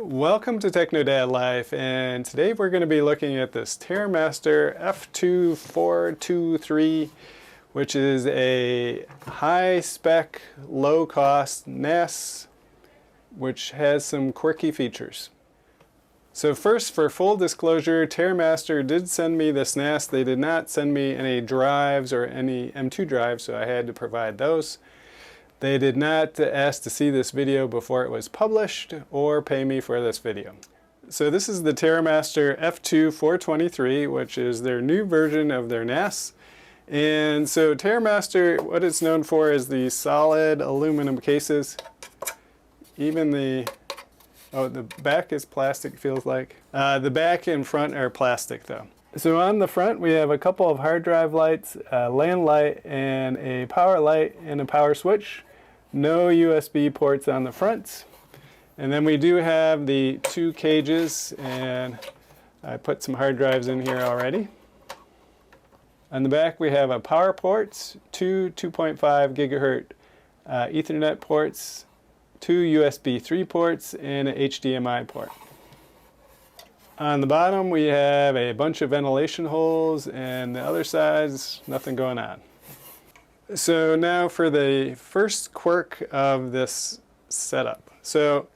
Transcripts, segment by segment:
Welcome to Techno Dad Life, and today we're going to be looking at this Terramaster F2-423, which is a high-spec, low-cost NAS, which has some quirky features. So first, for full disclosure, Terramaster did send me this NAS. They did not send me any drives or any M2 drives, so I had to provide those. They did not ask to see this video before it was published or pay me for this video. So this is the Terramaster F2-423, which is their new version of their NAS. And so Terramaster, what it's known for is the solid aluminum cases. Even the back is plastic, feels like. The back and front are plastic though. So on the front we have a couple of hard drive lights, a LAN light, and a power light and a power switch. No USB ports on the front. And then we do have the two cages, and I put some hard drives in here already. On the back we have a power port, two 2.5 gigahertz Ethernet ports, two USB 3 ports, and an HDMI port. On the bottom we have a bunch of ventilation holes, and the other side's nothing going on. So now for the first quirk of this setup. So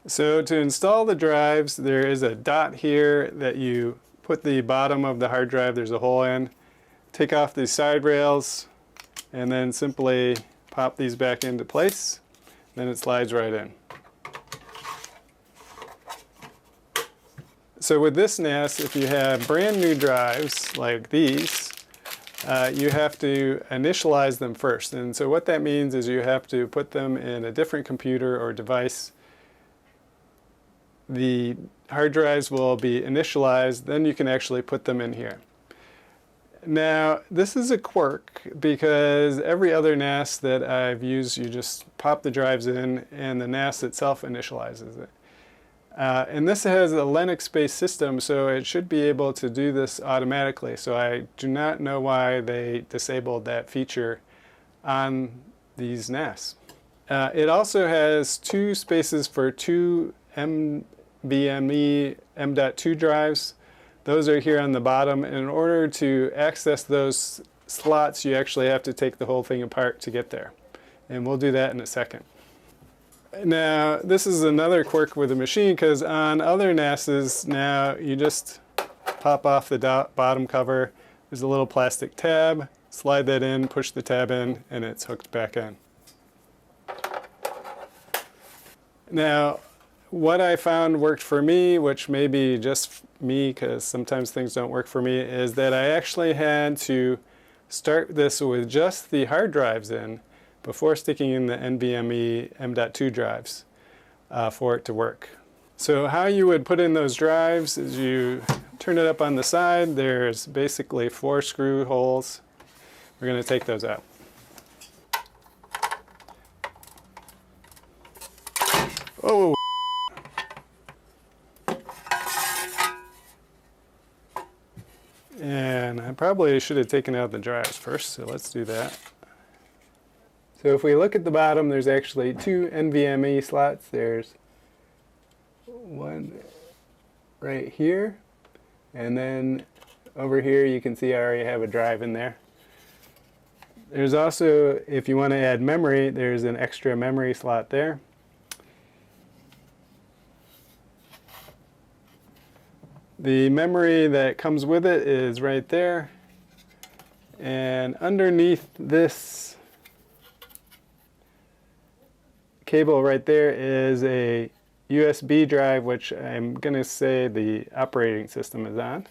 to install the drives, there is a dot here that you put the bottom of the hard drive, there's a hole in. Take off these side rails and then simply pop these back into place. Then it slides right in. So with this NAS, if you have brand new drives like these, you have to initialize them first. And so what that means is you have to put them in a different computer or device. The hard drives will be initialized, then you can actually put them in here. Now, this is a quirk because every other NAS that I've used, you just pop the drives in and the NAS itself initializes it. And this has a Linux-based system, so it should be able to do this automatically. So I do not know why they disabled that feature on these NAS. It also has two spaces for two NVMe M.2 drives. Those are here on the bottom. And in order to access those slots, you actually have to take the whole thing apart to get there. And we'll do that in a second. Now, this is another quirk with the machine, because on other NASs now you just pop off the bottom cover. There's a little plastic tab, slide that in, push the tab in, and it's hooked back in. Now, what I found worked for me, which may be just me because sometimes things don't work for me, is that I actually had to start this with just the hard drives in before sticking in the NVMe M.2 drives for it to work. So how you would put in those drives is you turn it up on the side. There's basically 4 screw holes. We're going to take those out. Oh! And I probably should have taken out the drives first, so let's do that. So if we look at the bottom, there's actually 2 NVMe slots. There's one right here, and then over here you can see I already have a drive in there. There's also, if you want to add memory, there's an extra memory slot there. The memory that comes with it is right there, and underneath this cable right there is a USB drive, which I'm going to say the operating system is on.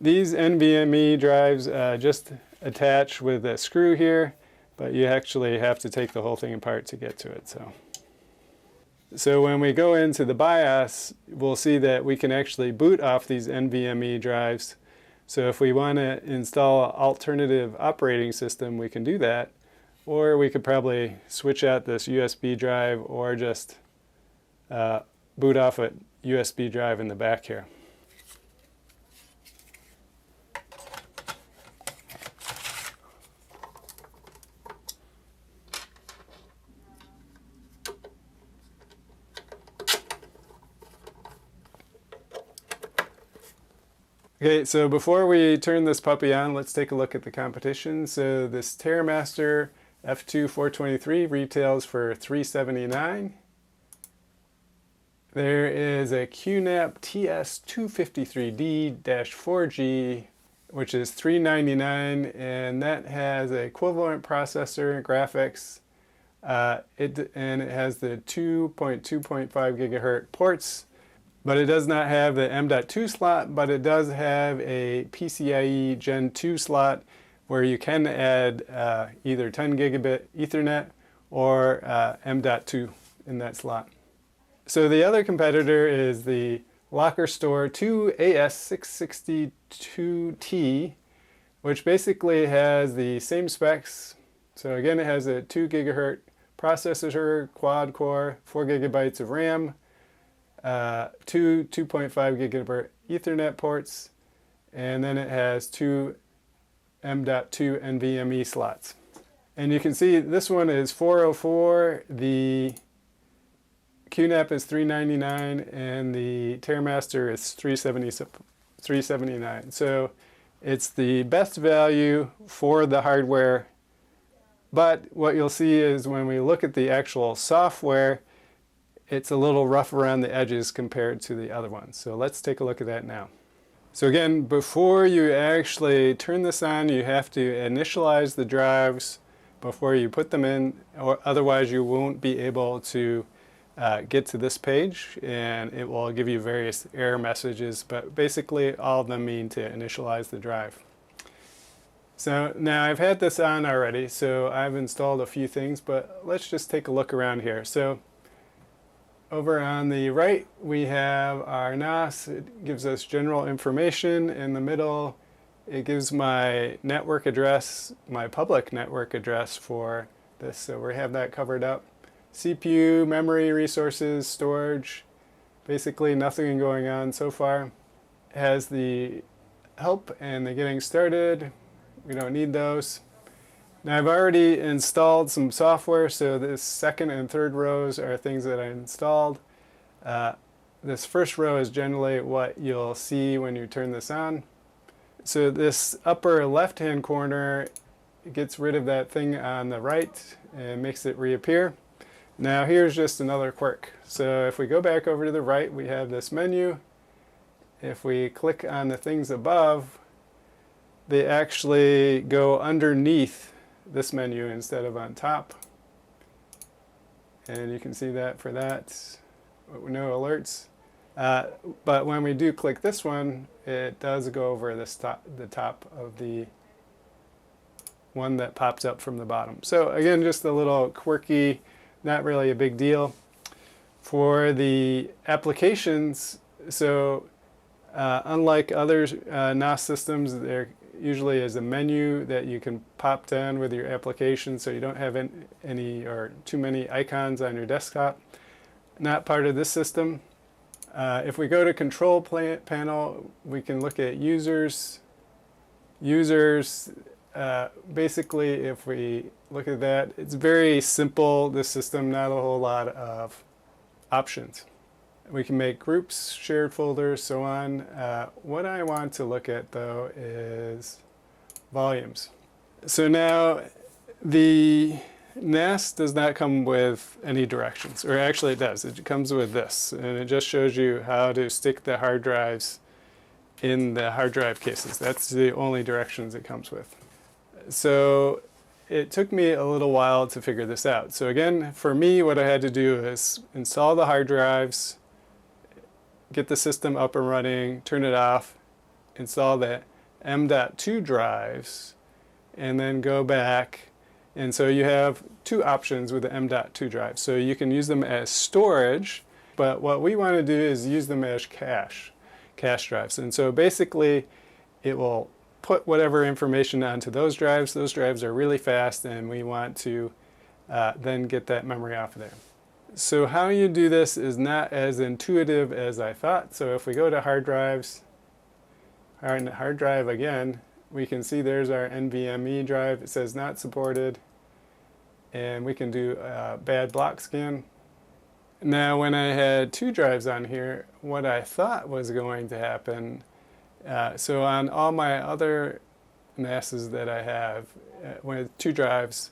These NVMe drives just attach with a screw here, but you actually have to take the whole thing apart to get to it. So when we go into the BIOS, we'll see that we can actually boot off these NVMe drives. So if we want to install an alternative operating system, we can do that. Or we could probably switch out this USB drive or just boot off a USB drive in the back here. Okay, so before we turn this puppy on, let's take a look at the competition. So this Terramaster F2 423 retails for $379. There is a QNAP TS253D-4G, which is $399, and that has an equivalent processor, graphics, and it has the 2.2.5 gigahertz ports, but it does not have the M.2 slot, but it does have a PCIe Gen 2 slot where you can add either 10 gigabit Ethernet or M.2 in that slot. So the other competitor is the Locker Store 2AS662T, which basically has the same specs. So again, it has a 2 gigahertz processor, quad core, 4 gigabytes of RAM, two 2.5 gigabit Ethernet ports, and then it has two M.2 NVMe slots. And you can see this one is $404, the QNAP is $399, and the Terramaster is $379. So it's the best value for the hardware, but what you'll see is when we look at the actual software, it's a little rough around the edges compared to the other ones. So let's take a look at that now. So again, before you actually turn this on, you have to initialize the drives before you put them in, or otherwise you won't be able to get to this page, and it will give you various error messages, but basically all of them mean to initialize the drive. So now I've had this on already, so I've installed a few things, but let's just take a look around here. So over on the right we have our NOS. It gives us general information. In the middle it gives my network address, my public network address for this, so we have that covered up. CPU, memory, resources, storage, basically nothing going on so far. It has the help and the getting started. We don't need those. Now I've already installed some software, so this second and third rows are things that I installed. This first row is generally what you'll see when you turn this on. So this upper left-hand corner gets rid of that thing on the right and makes it reappear. Now here's just another quirk. So if we go back over to the right, we have this menu. If we click on the things above, they actually go underneath this menu instead of on top. And you can see that for that, no alerts. But when we do click this one, it does go over the top of the one that pops up from the bottom. So again, just a little quirky, not really a big deal. For the applications, so unlike other NOS systems, there usually is a menu that you can pop down with your application, so you don't have any or too many icons on your desktop. Not part of this system. If we go to control panel, we can look at users. Basically, if we look at that, it's very simple, this system, not a whole lot of options. We can make groups, shared folders, so on. What I want to look at though is volumes. So now the NAS does not come with any directions, or actually it does. It comes with this, and it just shows you how to stick the hard drives in the hard drive cases. That's the only directions it comes with. So it took me a little while to figure this out. So again, for me, what I had to do is install the hard drives, get the system up and running, turn it off, install the M.2 drives, and then go back. And so you have two options with the M.2 drives. So you can use them as storage, but what we want to do is use them as cache drives. And so basically it will put whatever information onto those drives. Those drives are really fast, and we want to then get that memory off of there. So how you do this is not as intuitive as I thought. So if we go to hard drives, hard drive again, we can see there's our NVMe drive. It says not supported, and we can do a bad block scan. Now when I had two drives on here, what I thought was going to happen So on all my other NASs that I have, with 2 drives,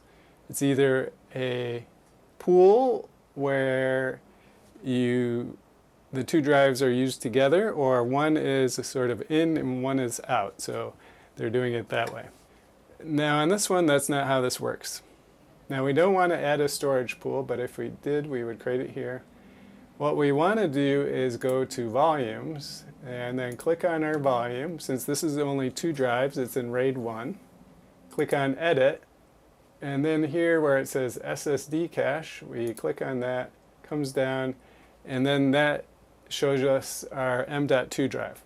it's either a pool where the 2 drives are used together, or one is a sort of in and one is out. So they're doing it that way. Now on this one, that's not how this works. Now we don't want to add a storage pool, but if we did, we would create it here. What we want to do is go to volumes and then click on our volume. Since this is only 2 drives, it's in RAID 1. Click on edit, and then here where it says SSD cache, we click on that, comes down, and then that shows us our M.2 drive.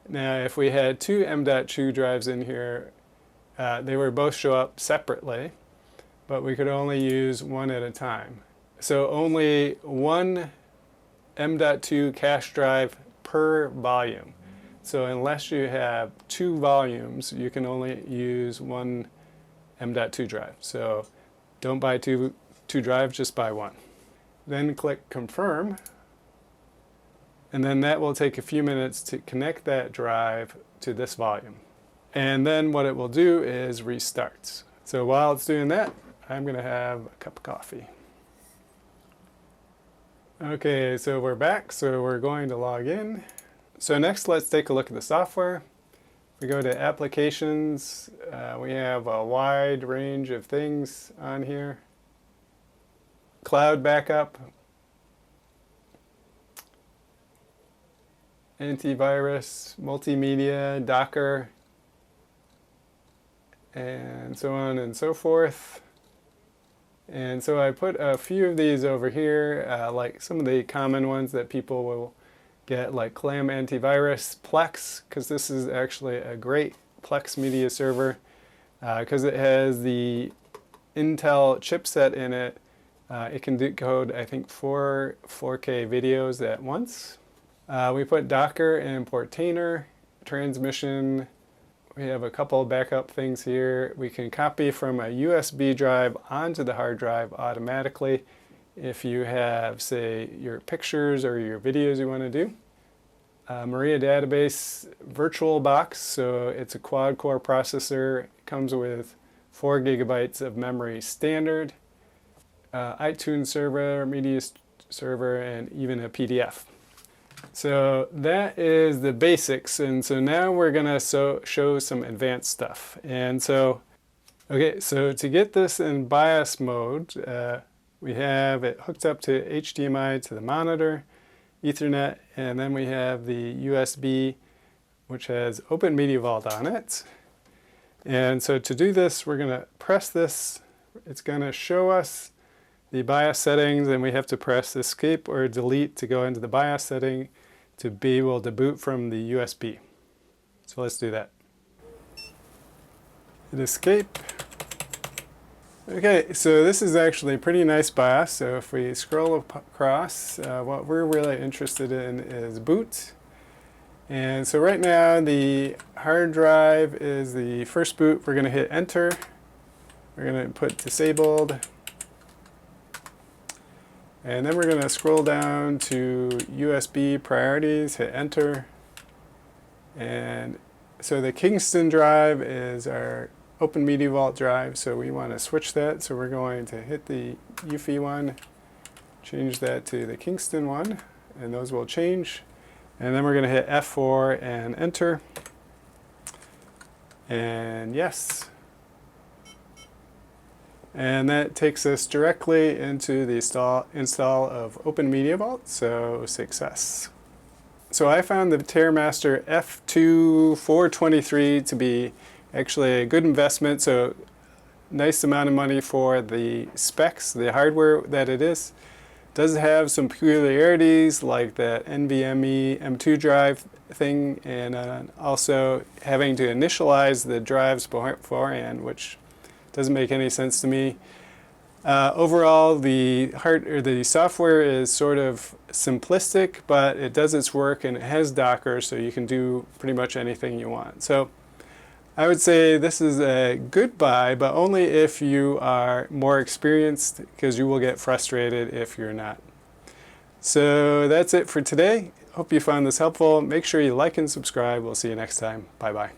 Now if we had 2 M.2 drives in here, they would both show up separately, but we could only use one at a time. So only one M.2 cache drive per volume. So unless you have 2 volumes, you can only use one M.2 drive. So don't buy two drives, just buy one. Then click confirm, and then that will take a few minutes to connect that drive to this volume. And then what it will do is restart. So while it's doing that, I'm going to have a cup of coffee. Okay, so we're back, so we're going to log in. So next, let's take a look at the software. We go to applications. We have a wide range of things on here. Cloud backup, antivirus, multimedia, Docker, and so on and so forth. And so I put a few of these over here, like some of the common ones that people will get, like Clam Antivirus, Plex, because this is actually a great Plex media server, because it has the Intel chipset in it. It can decode, I think, 4 4K videos at once. We put Docker and Portainer, transmission. We have a couple of backup things here. We can copy from a USB drive onto the hard drive automatically if you have, say, your pictures or your videos you want to do. Maria database VirtualBox, so it's a quad-core processor. It comes with 4 gigabytes of memory standard. iTunes server, media server, and even a PDF. So that is the basics, and so now we're going to show some advanced stuff. And so, okay, so to get this in BIOS mode, we have it hooked up to HDMI to the monitor, Ethernet, and then we have the USB, which has Open Media Vault on it. And so to do this, we're going to press this. It's going to show us the BIOS settings, and we have to press escape or delete to go into the BIOS setting to be able to boot from the USB. So let's do that. Hit escape. Okay, so this is actually a pretty nice BIOS. So if we scroll across, what we're really interested in is boot. And so right now the hard drive is the first boot. We're going to hit enter. We're going to put disabled. And then we're going to scroll down to USB priorities, hit enter. And so the Kingston drive is our Open Media Vault drive, so we want to switch that. So we're going to hit the UFI one, change that to the Kingston one, and those will change. And then we're going to hit F4 and enter. And yes. And that takes us directly into the install of Open Media Vault, so success. So I found the Terramaster F2-423 to be actually a good investment, so nice amount of money for the specs, the hardware that it is. It does have some peculiarities like that NVMe M2 drive thing, and also having to initialize the drives beforehand, which doesn't make any sense to me. Overall, the software is sort of simplistic, but it does its work, and it has Docker, so you can do pretty much anything you want. So I would say this is a good buy, but only if you are more experienced, because you will get frustrated if you're not. So that's it for today. Hope you found this helpful. Make sure you like and subscribe. We'll see you next time. Bye-bye.